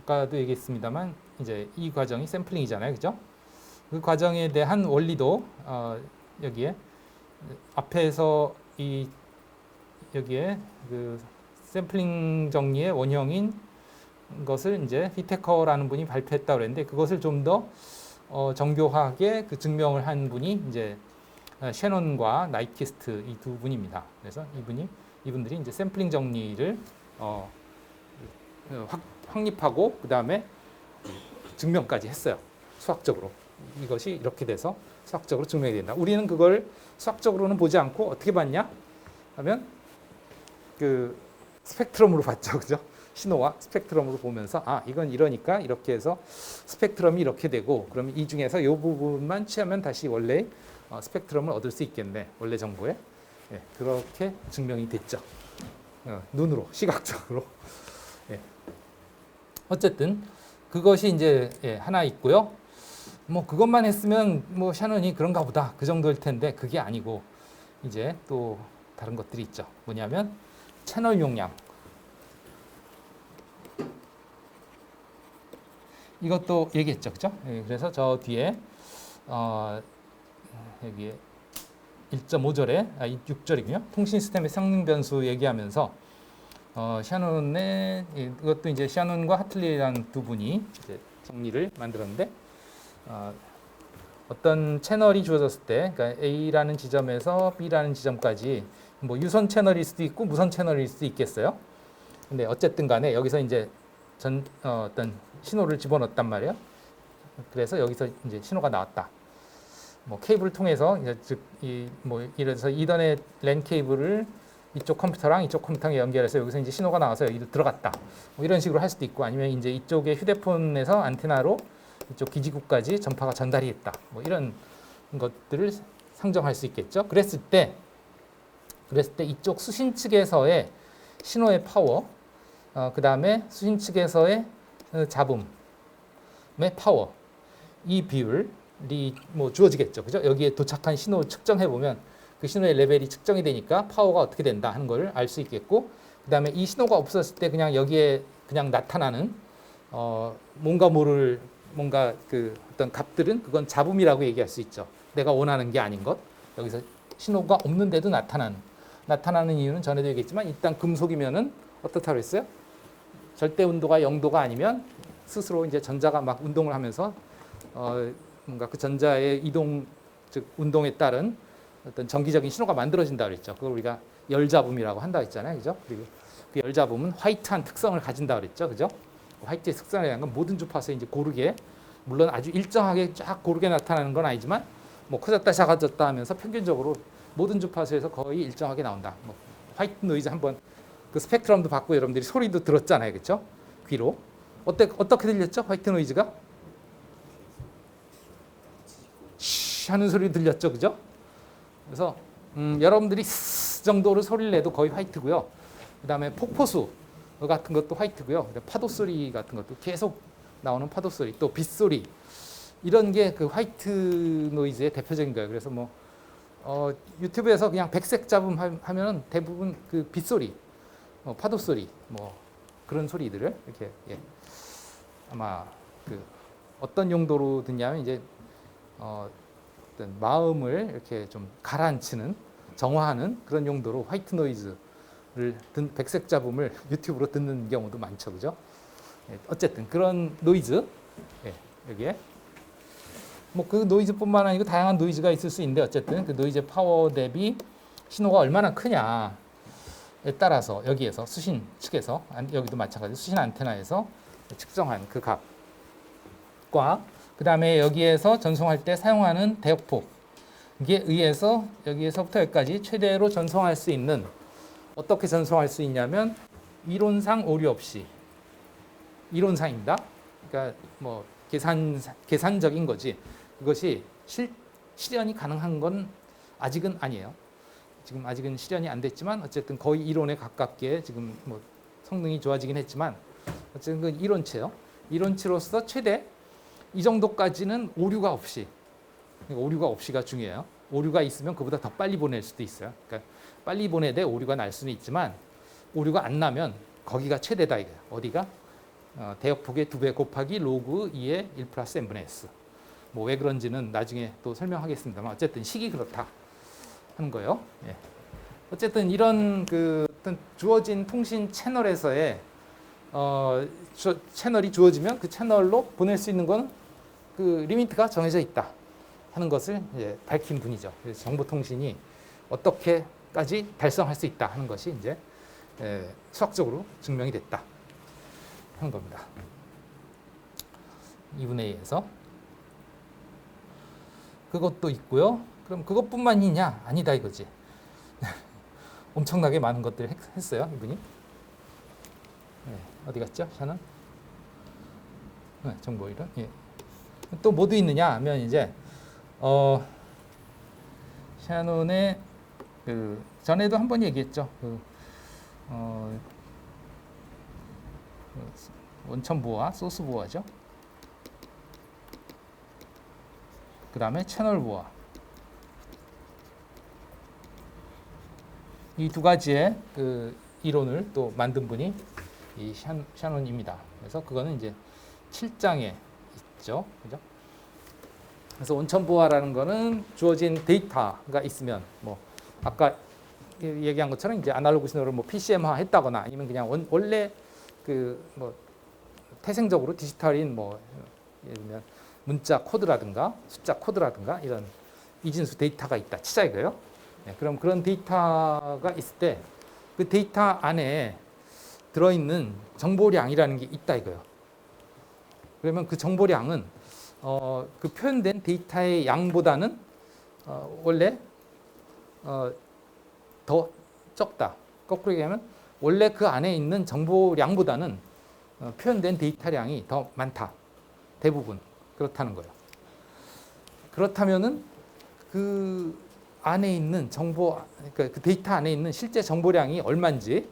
아까도 얘기했습니다만 이제 이 과정이 샘플링이잖아요, 그죠? 그 과정에 대한 원리도 여기에 앞에서 여기에 그 샘플링 정리의 원형인 것을 이제 휘테커라는 분이 발표했다고 그랬는데 그것을 좀 더 정교하게 그 증명을 한 분이 이제 셰논과 나이키스트 이 두 분입니다. 그래서 이분들이 이제 샘플링 정리를 확립하고 그 다음에 증명까지 했어요. 수학적으로 이것이 이렇게 돼서 수학적으로 증명이 된다. 우리는 그걸 수학적으로는 보지 않고 어떻게 봤냐 하면 그 스펙트럼으로 봤죠, 그죠? 신호와 스펙트럼으로 보면서 이건 이러니까 이렇게 해서 스펙트럼이 이렇게 되고 그러면 이 중에서 이 부분만 취하면 다시 원래 스펙트럼을 얻을 수 있겠네, 원래 정보에. 그렇게 증명이 됐죠. 눈으로, 시각적으로. 어쨌든 그것이 이제 하나 있고요. 뭐 그것만 했으면 뭐 샤논이 그런가 보다 그 정도일 텐데 그게 아니고 이제 또 다른 것들이 있죠. 뭐냐면 채널 용량. 이것도 얘기했죠, 그죠? 그래서 저 뒤에 여기에 1.5절에 6절이군요. 통신 시스템의 성능 변수 얘기하면서 샤논의 이것도 이제 샤논과 하틀리라는 두 분이 이제 정리를 만들었는데 어떤 채널이 주어졌을 때, 그러니까 A라는 지점에서 B라는 지점까지 뭐 유선 채널일 수도 있고 무선 채널일 수도 있겠어요. 근데 어쨌든 간에 여기서 이제 어떤 신호를 집어넣었단 말이에요. 그래서 여기서 이제 신호가 나왔다. 뭐 케이블을 통해서 이제 뭐 이래서 이더넷 랜 케이블을 이쪽 컴퓨터랑 이쪽 컴퓨터랑 연결해서 여기서 이제 신호가 나와서 여기로 들어갔다. 뭐 이런 식으로 할 수도 있고 아니면 이제 이쪽에 휴대폰에서 안테나로 이쪽 기지국까지 전파가 전달이 됐다. 뭐 이런 것들을 상정할 수 있겠죠. 그랬을 때 이쪽 수신 측에서의 신호의 파워, 그 다음에 수신 측에서의 잡음의 파워, 이 비율이 뭐 주어지겠죠. 그죠? 여기에 도착한 신호 측정해 보면 그 신호의 레벨이 측정이 되니까 파워가 어떻게 된다 하는 걸 알 수 있겠고, 그 다음에 이 신호가 없었을 때 그냥 여기에 그냥 나타나는 뭔가 그 어떤 값들은 그건 잡음이라고 얘기할 수 있죠. 내가 원하는 게 아닌 것. 여기서 신호가 없는데도 나타나는 이유는 전에도 얘기했지만 일단 금속이면은 어떻다고 그랬어요? 절대 온도가 0도가 아니면 스스로 이제 전자가 막 운동을 하면서 뭔가 그 전자의 이동 즉 운동에 따른 어떤 정기적인 신호가 만들어진다 그랬죠. 그걸 우리가 열잡음이라고 한다 했잖아요. 그죠? 그리고 그 열잡음은 화이트한 특성을 가진다 그랬죠. 그죠? 화이트의 특성에 대한 건 모든 주파수에 이제 고르게, 물론 아주 일정하게 쫙 고르게 나타나는 건 아니지만 뭐 커졌다 작아졌다 하면서 평균적으로 모든 주파수에서 거의 일정하게 나온다. 뭐 화이트 노이즈 한번 그 스펙트럼도 받고 여러분들이 소리도 들었잖아요. 그렇죠? 귀로. 어떻게 들렸죠? 화이트 노이즈가? 쉬 하는 소리 들렸죠. 그죠? 그래서 여러분들이 스 정도로 소리를 내도 거의 화이트고요. 그다음에 폭포수 같은 것도 화이트고요. 파도 소리 같은 것도 계속 나오는 파도 소리, 또 빗소리 이런 게 그 화이트 노이즈의 대표적인 거예요. 그래서 뭐 유튜브에서 그냥 백색 잡음 하면은 대부분 그 빗소리, 파도 소리, 뭐 그런 소리들을 이렇게 아마 그 어떤 용도로 듣냐면 이제 어떤 마음을 이렇게 좀 가라앉히는, 정화하는 그런 용도로 화이트 노이즈를 백색 잡음을 유튜브로 듣는 경우도 많죠, 그죠? 어쨌든 그런 노이즈, 여기에 뭐 그 노이즈뿐만 아니고 다양한 노이즈가 있을 수 있는데 어쨌든 그 노이즈 파워 대비 신호가 얼마나 크냐에 따라서 여기에서 수신 측에서, 여기도 마찬가지로 수신 안테나에서 측정한 그 값과 그 다음에 여기에서 전송할 때 사용하는 대역폭, 이게 의해서 여기에서부터 여기까지 최대로 전송할 수 있는, 어떻게 전송할 수 있냐면 이론상 오류 없이, 이론상입니다. 그러니까 뭐 계산적인 거지, 그것이 실현이 가능한 건 아직은 아니에요. 지금 아직은 실현이 안 됐지만 어쨌든 거의 이론에 가깝게 지금 뭐 성능이 좋아지긴 했지만 어쨌든 그 이론체요. 이론치로서 최대 이 정도까지는 오류가 없이, 그러니까 오류가 없이가 중요해요. 오류가 있으면 그보다 더 빨리 보낼 수도 있어요. 그러니까 빨리 보내되 오류가 날 수는 있지만 오류가 안 나면 거기가 최대다 이거예요. 어디가? 대역폭의 2배 곱하기 로그 2의 1 플러스 n분의 s. 뭐 왜 그런지는 나중에 또 설명하겠습니다만 어쨌든 식이 그렇다 하는 거예요. 예. 어쨌든 이런 그 어떤 주어진 통신 채널에서의 채널이 주어지면 그 채널로 보낼 수 있는 건 그 리미트가 정해져 있다 하는 것을 이제 밝힌 분이죠. 그래서 정보통신이 어떻게까지 달성할 수 있다 하는 것이 이제 수학적으로 증명이 됐다 하는 겁니다. 2분의 2에서 그것도 있고요. 그럼 그것뿐만이냐? 아니다 이거지. 엄청나게 많은 것들을 했어요 이분이. 어디 갔죠? 샤는? 정보 이론. 또 뭐도 있느냐 하면 이제 샤논의 그 전에도 한번 얘기했죠. 원천 보호와 소스 보호죠. 그 다음에 채널 보호. 이 두 가지의 그 이론을 또 만든 분이 이 샤논입니다. 그래서 그거는 이제 7장에 있죠. 그죠? 그래서 원천 보호라는 거는 주어진 데이터가 있으면 뭐 아까 얘기한 것처럼 이제 아날로그 신호를 뭐 PCM화 했다거나 아니면 그냥 원래 그 뭐 태생적으로 디지털인 뭐 예를 들면 문자 코드라든가 숫자 코드라든가 이런 이진수 데이터가 있다 치자 이거예요. 그럼 그런 데이터가 있을 때 그 데이터 안에 들어있는 정보량이라는 게 있다 이거예요. 그러면 그 정보량은 그 표현된 데이터의 양보다는 원래 더 적다. 거꾸로 얘기하면 원래 그 안에 있는 정보량보다는 표현된 데이터량이 더 많다. 대부분 그렇다는 거예요. 그렇다면은 그 안에 있는 정보, 그러니까 그 데이터 안에 있는 실제 정보량이 얼마인지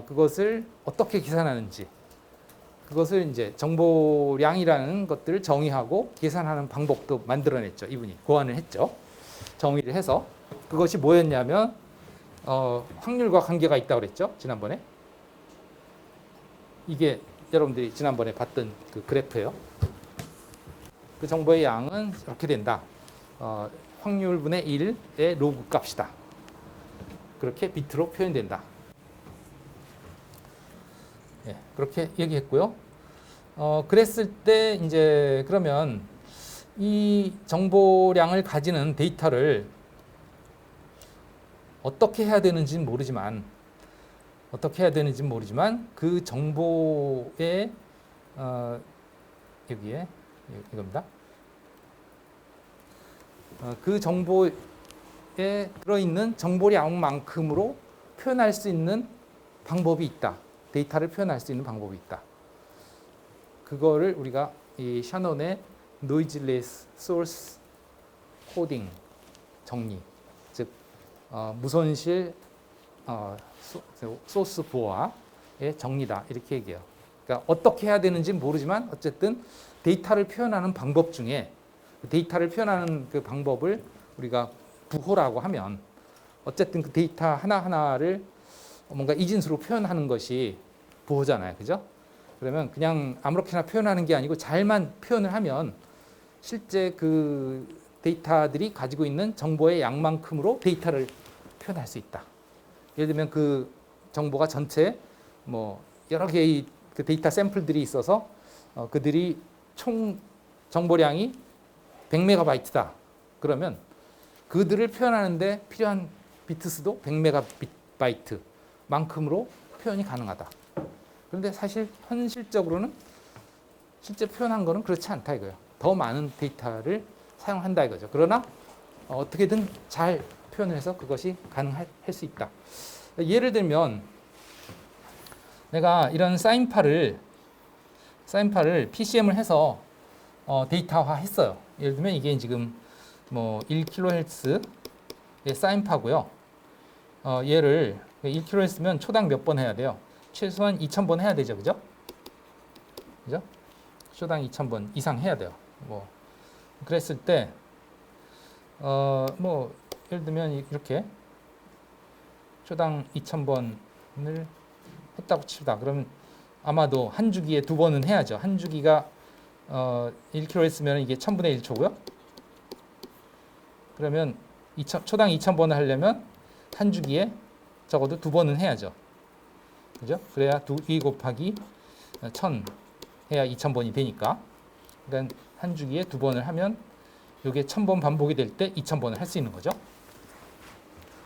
그것을 어떻게 계산하는지 그것을 이제 정보량이라는 것들을 정의하고 계산하는 방법도 만들어냈죠. 이분이 고안을 했죠. 정의를 해서 그것이 뭐였냐면 확률과 관계가 있다고 그랬죠. 지난번에 이게 여러분들이 지난번에 봤던 그 그래프예요. 그 정보의 양은 이렇게 된다. 확률분의 1의 로그 값이다. 그렇게 비트로 표현된다. 그렇게 얘기했고요. 그랬을 때 이제 그러면 이 정보량을 가지는 데이터를 어떻게 해야 되는지는 모르지만 그 정보의 여기에 이겁니다. 그 정보에 들어있는 정보량만큼으로 표현할 수 있는 방법이 있다. 데이터를 표현할 수 있는 방법이 있다. 그거를 우리가 이 샤논의 noiseless source coding 정리, 즉 무손실 소스 보호의 정리다 이렇게 얘기해요. 그러니까 어떻게 해야 되는지 모르지만 어쨌든 데이터를 표현하는 방법 중에 데이터를 표현하는 그 방법을 우리가 부호라고 하면 어쨌든 그 데이터 하나하나를 뭔가 이진수로 표현하는 것이 부호잖아요. 그죠? 그러면 그냥 아무렇게나 표현하는 게 아니고 잘만 표현을 하면 실제 그 데이터들이 가지고 있는 정보의 양만큼으로 데이터를 표현할 수 있다. 예를 들면 그 정보가 전체 뭐 여러 개의 그 데이터 샘플들이 있어서 그들이 총 정보량이 100메가바이트다. 그러면 그들을 표현하는데 필요한 비트 수도 100메가바이트만큼으로 표현이 가능하다. 그런데 사실 현실적으로는 실제 표현한 거는 그렇지 않다 이거예요. 더 많은 데이터를 사용한다 이거죠. 그러나 어떻게든 잘 표현을 해서 그것이 가능할 수 있다. 예를 들면 내가 이런 사인파를 PCM을 해서 데이터화 했어요. 예를 들면 이게 지금 뭐 1kHz의 사인파고요. 얘를 1kHz면 초당 몇 번 해야 돼요? 최소한 2000번 해야 되죠. 그죠? 그죠? 초당 2000번 이상 해야 돼요. 뭐 그랬을 때 뭐 예를 들면 이렇게 초당 2000번을 했다고 칩시다. 그러면 아마도 한 주기에 2번은 해야죠. 한 주기가 1kHz면 이게 1000분의 1초고요. 그러면 초당 2000번을 하려면 한 주기에 적어도 2번은 해야죠. 그죠? 그래야 2 곱하기 1000 해야 2000번이 되니까. 그러니까 한 주기에 2번을 하면 이게 1000번 반복이 될 때 2000번을 할 수 있는 거죠.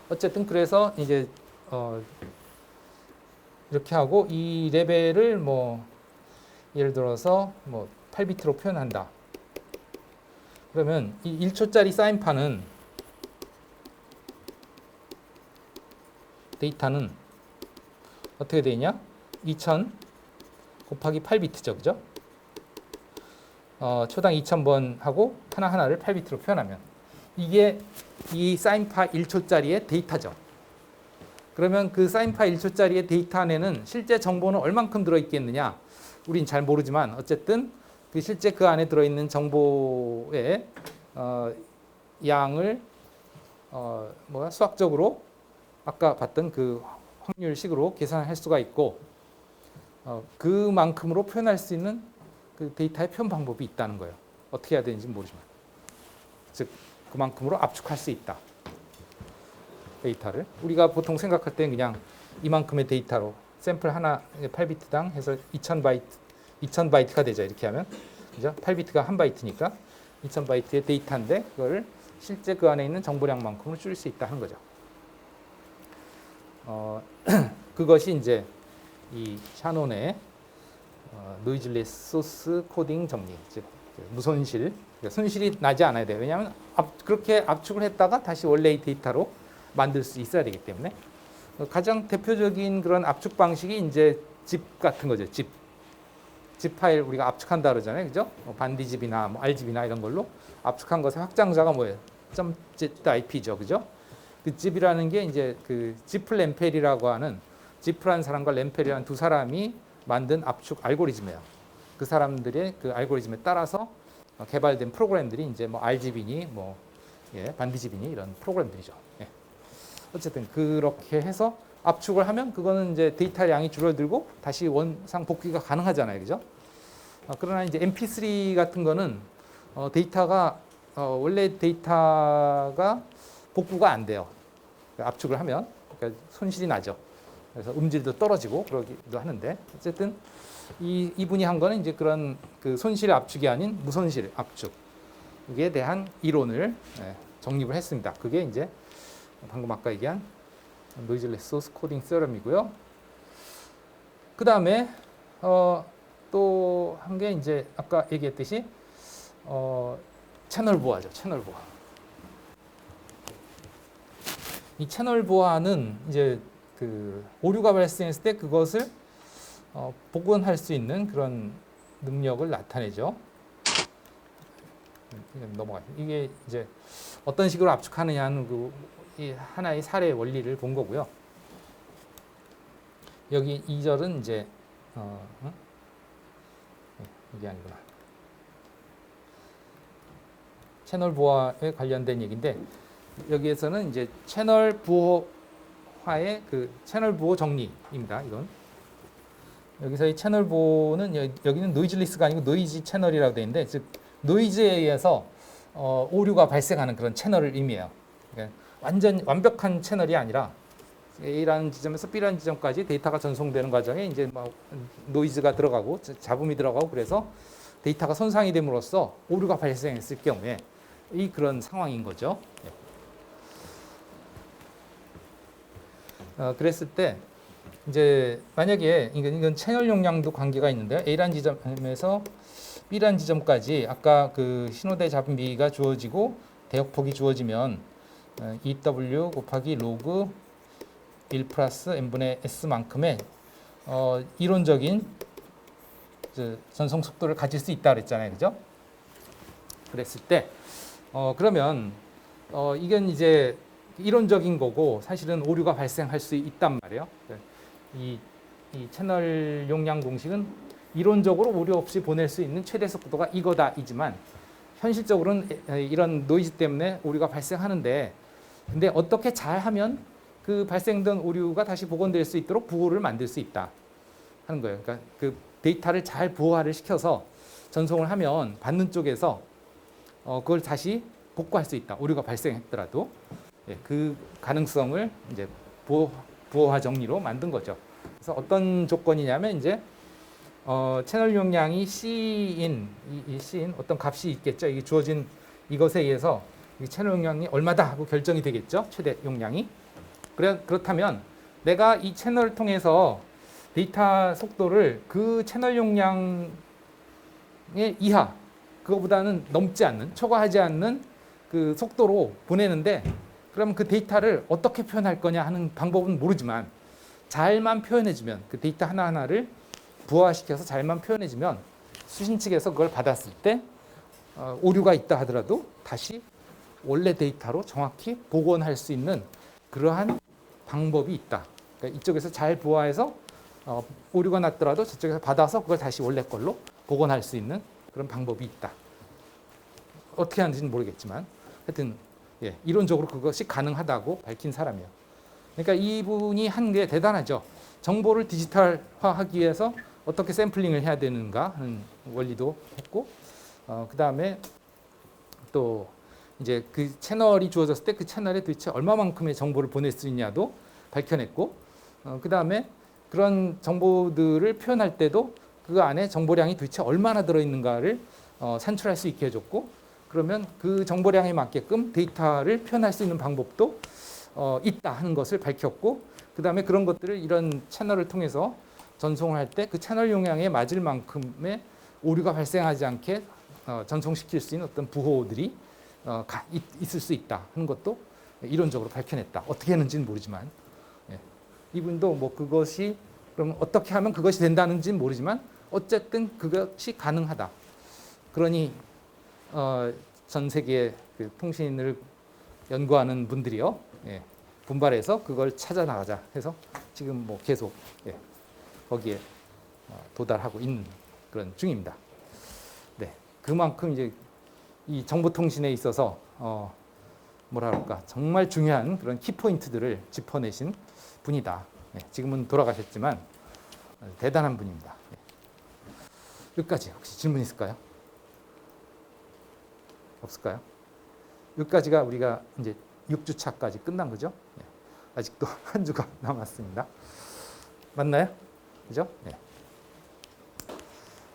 어쨌든 그래서 이제 이렇게 하고 이 레벨을 뭐 예를 들어서 뭐 8비트로 표현한다. 그러면 이 1초짜리 사인파는 데이터는 어떻게 되냐? 2000 곱하기 8비트죠. 그죠? 초당 2000번 하고 하나하나를 8비트로 표현하면 이게 이 사인파 1초짜리의 데이터죠. 그러면 그 사인파 1초짜리의 데이터 안에는 실제 정보는 얼만큼 들어있겠느냐? 우린 잘 모르지만 어쨌든 그 실제 그 안에 들어있는 정보의 양을 수학적으로 아까 봤던 그 확률식으로 계산할 수가 있고 그만큼으로 표현할 수 있는 그 데이터의 표현 방법이 있다는 거예요. 어떻게 해야 되는지 모르지만. 즉 그만큼으로 압축할 수 있다. 데이터를. 우리가 보통 생각할 때는 그냥 이만큼의 데이터로 샘플 하나 8비트당 해서 2000바이트가 되죠. 이렇게 하면. 그죠? 8비트가 1바이트니까 2000바이트의 데이터인데 그거를 실제 그 안에 있는 정보량만큼으로 줄일 수 있다 하는 거죠. 그것이 이제 이 샤논의 noiseless source coding 정리, 즉 무손실, 손실이 나지 않아야 돼요. 왜냐하면 그렇게 압축을 했다가 다시 원래의 데이터로 만들 수 있어야 되기 때문에 가장 대표적인 그런 압축 방식이 이제 zip 같은 거죠. zip 파일 우리가 압축한다 그러잖아요, 그죠? 반디집이나 뭐 R집이나 이런 걸로 압축한 것의 확장자가 뭐예요? .zip죠, 그죠? 그 zip이라는 게 이제 그 지프 램펠이라고 하는 지프라는 사람과 램펠이라는 두 사람이 만든 압축 알고리즘이에요. 그 사람들의 그 알고리즘에 따라서 개발된 프로그램들이 이제 뭐 R집이니 뭐 반디집이니 이런 프로그램들이죠. 예. 어쨌든 그렇게 해서 압축을 하면 그거는 이제 데이터 양이 줄어들고 다시 원상 복귀가 가능하잖아요, 그죠? 그러나 이제 MP3 같은 거는 데이터가 원래 데이터가 복구가 안 돼요. 압축을 하면 그러니까 손실이 나죠. 그래서 음질도 떨어지고 그러기도 하는데 어쨌든 이분이 한 거는 이제 그런 그 손실 압축이 아닌 무손실 압축. 이에 대한 이론을 정립을 했습니다. 그게 이제 방금 아까 얘기한 노이즈레스 소스 코딩 세럼이고요. 그 다음에 또 한 게 이제 아까 얘기했듯이 채널 보호죠. 채널 보호. 이 채널 보호는 이제 그 오류가 발생했을 때 그것을 복원할 수 있는 그런 능력을 나타내죠. 넘어가요. 이게 이제 어떤 식으로 압축하느냐는 이 하나의 사례 원리를 본 거고요. 여기 2절은 이제 이게 아니구나. 채널 보호에 관련된 얘기인데 여기에서는 이제 채널 보호화의 그 채널 보호 정리입니다. 이건 여기서 이 채널 보호는 여기는 노이즈리스가 아니고 노이즈 채널이라고 되어 있는데 즉 노이즈에 의해서 오류가 발생하는 그런 채널을 의미해요. 그러니까 완전 완벽한 채널이 아니라 A라는 지점에서 B라는 지점까지 데이터가 전송되는 과정에 이제 막 노이즈가 들어가고 잡음이 들어가고 그래서 데이터가 손상이 됨으로써 오류가 발생했을 경우에 이 그런 상황인 거죠. 그랬을 때 이제 만약에 이건 채널 용량도 관계가 있는데요. A라는 지점에서 B라는 지점까지 아까 그 신호대 잡음비가 주어지고 대역폭이 주어지면 EW 곱하기 로그 1 플러스 n분의 s만큼의 이론적인 전송 속도를 가질 수 있다 그랬잖아요. 그죠? 그랬을 때 그러면 이건 이제 이론적인 거고 사실은 오류가 발생할 수 있단 말이에요. 이 채널 용량 공식은 이론적으로 오류 없이 보낼 수 있는 최대 속도가 이거다이지만 현실적으로는 이런 노이즈 때문에 오류가 발생하는데 근데 어떻게 잘 하면 그 발생된 오류가 다시 복원될 수 있도록 부호를 만들 수 있다 하는 거예요. 그러니까 그 데이터를 잘 부호화를 시켜서 전송을 하면 받는 쪽에서 그걸 다시 복구할 수 있다. 오류가 발생했더라도 그 가능성을 이제 부호화 정리로 만든 거죠. 그래서 어떤 조건이냐면 이제 채널 용량이 C인 이 C인 어떤 값이 있겠죠. 이게 주어진 이것에 의해서 이 채널 용량이 얼마다 하고 결정이 되겠죠. 최대 용량이. 그렇다면 내가 이 채널을 통해서 데이터 속도를 그 채널 용량의 이하, 그거보다는 넘지 않는, 초과하지 않는 그 속도로 보내는데 그럼 그 데이터를 어떻게 표현할 거냐 하는 방법은 모르지만 잘만 표현해주면 그 데이터 하나하나를 부호화시켜서 잘만 표현해주면 수신 측에서 그걸 받았을 때 오류가 있다 하더라도 다시 원래 데이터로 정확히 복원할 수 있는 그러한 방법이 있다. 그러니까 이쪽에서 잘 부호화해서 오류가 났더라도 저쪽에서 받아서 그걸 다시 원래 걸로 복원할 수 있는 그런 방법이 있다. 어떻게 하는지는 모르겠지만 하여튼 이론적으로 그것이 가능하다고 밝힌 사람이에요. 그러니까 이분이 한 게 대단하죠. 정보를 디지털화하기 위해서 어떻게 샘플링을 해야 되는가 하는 원리도 했고 그 다음에 또 이제 그 채널이 주어졌을 때 그 채널에 도대체 얼마만큼의 정보를 보낼 수 있냐도 밝혀냈고 그 다음에 그런 정보들을 표현할 때도 그 안에 정보량이 도대체 얼마나 들어있는가를 산출할 수 있게 해줬고 그러면 그 정보량에 맞게끔 데이터를 표현할 수 있는 방법도 있다 하는 것을 밝혔고 그 다음에 그런 것들을 이런 채널을 통해서 전송을 할 때 그 채널 용량에 맞을 만큼의 오류가 발생하지 않게 전송시킬 수 있는 어떤 부호들이 있을 수 있다 하는 것도 이론적으로 밝혀냈다. 어떻게 했는지는 모르지만 이분도 뭐 그것이 그럼 어떻게 하면 그것이 된다는지는 모르지만 어쨌든 그것이 가능하다. 그러니 전 세계 그 통신을 연구하는 분들이요 분발해서 그걸 찾아 나가자 해서 지금 뭐 계속 거기에 도달하고 있는 그런 중입니다. 네, 그만큼 이제 이 정보통신에 있어서 뭐라 그럴까 정말 중요한 그런 키포인트들을 짚어내신 분이다. 지금은 돌아가셨지만 대단한 분입니다. 여기까지 혹시 질문 있을까요? 없을까요? 여기까지가 우리가 이제 6주차까지 끝난 거죠. 아직도 한 주가 남았습니다. 맞나요? 그죠?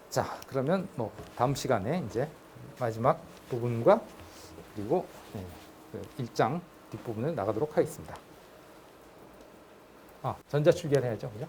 자, 그러면 뭐 다음 시간에 이제 마지막 부분과 그리고 그 1장 뒷부분을 나가도록 하겠습니다. 전자 출결해야죠, 그죠?